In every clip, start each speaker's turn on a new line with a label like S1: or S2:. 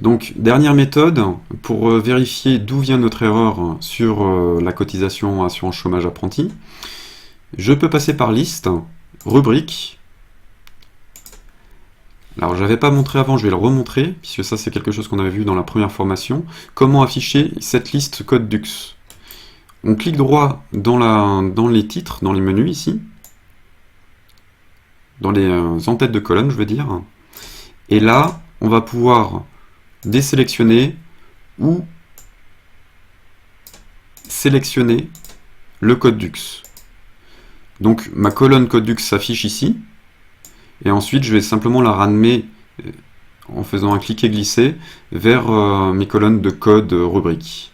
S1: Donc, dernière méthode, pour vérifier d'où vient notre erreur sur la cotisation assurance chômage apprenti, je peux passer par liste, rubrique. Alors, je n'avais pas montré avant, je vais le remontrer, puisque ça c'est quelque chose qu'on avait vu dans la première formation. Comment afficher cette liste code DUX. On clique droit dans les titres, dans les menus ici, dans les en-têtes de colonne, je veux dire. Et là, on va pouvoir désélectionner ou sélectionner le code DUX. Donc ma colonne code DUX s'affiche ici, et ensuite je vais simplement la ramener en faisant un cliquer-glisser vers mes colonnes de code rubrique.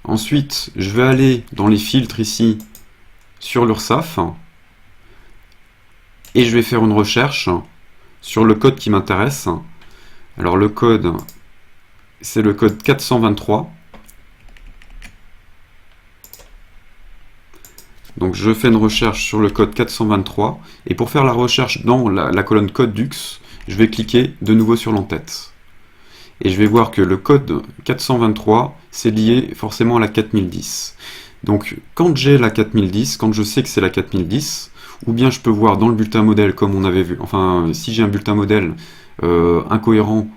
S1: Ensuite, je vais aller dans les filtres ici sur l'URSSAF, et je vais faire une recherche sur le code qui m'intéresse. Alors le code, c'est le code 423. Donc je fais une recherche sur le code 423, et pour faire la recherche dans la colonne code DUX, je vais cliquer de nouveau sur l'entête. Et je vais voir que le code 423, c'est lié forcément à la 4010. Donc quand j'ai la 4010, quand je sais que c'est la 4010, ou bien je peux voir dans le bulletin modèle comme on avait vu, enfin si j'ai un bulletin modèle incohérent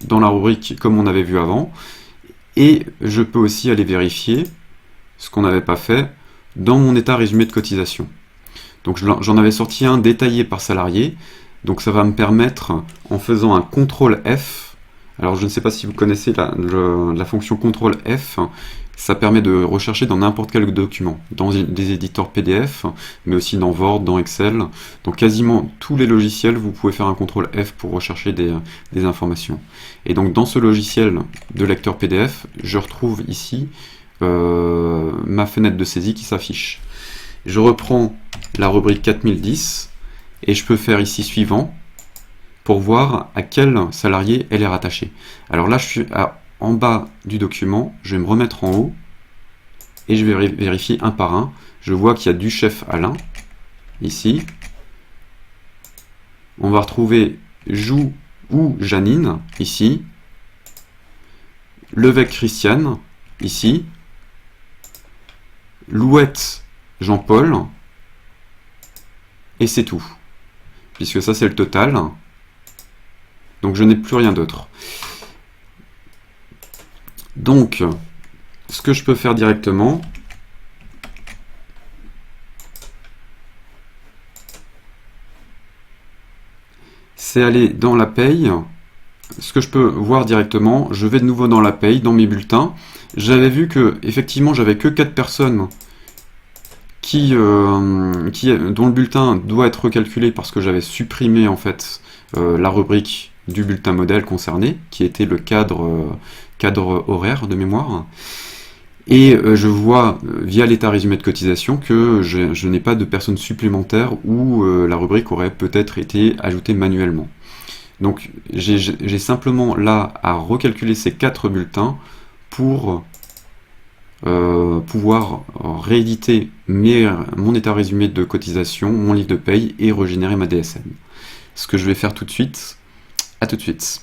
S1: dans la rubrique comme on avait vu avant, et je peux aussi aller vérifier ce qu'on n'avait pas fait dans mon état résumé de cotisation. Donc j'en avais sorti un détaillé par salarié, donc ça va me permettre, en faisant un CTRL F, alors je ne sais pas si vous connaissez la fonction CTRL F, ça permet de rechercher dans n'importe quel document, dans des éditeurs PDF, mais aussi dans Word, dans Excel, dans quasiment tous les logiciels, vous pouvez faire un CTRL F pour rechercher des informations. Et donc dans ce logiciel de lecteur PDF, je retrouve ici ma fenêtre de saisie qui s'affiche. Je reprends la rubrique 4010 et je peux faire ici suivant pour voir à quel salarié elle est rattachée. Alors là je suis en bas du document, je vais me remettre en haut et je vais vérifier un par un. Je vois qu'il y a du chef Alain ici. On va retrouver Jou ou Janine ici. Levesque Christiane ici. Louette Jean-Paul, et c'est tout, puisque ça c'est le total, donc je n'ai plus rien d'autre. Donc, ce que je peux faire directement, c'est aller dans la paye. Ce que je peux voir directement, je vais de nouveau dans la paye, dans mes bulletins. J'avais vu que effectivement j'avais que 4 personnes dont le bulletin doit être recalculé parce que j'avais supprimé en fait la rubrique du bulletin modèle concerné, qui était le cadre horaire de mémoire. Et je vois via l'état résumé de cotisation que je n'ai pas de personnes supplémentaires où la rubrique aurait peut-être été ajoutée manuellement. Donc j'ai simplement là à recalculer ces 4 bulletins pour pouvoir rééditer mon état résumé de cotisation, mon livre de paye et régénérer ma DSN. Ce que je vais faire tout de suite. À tout de suite.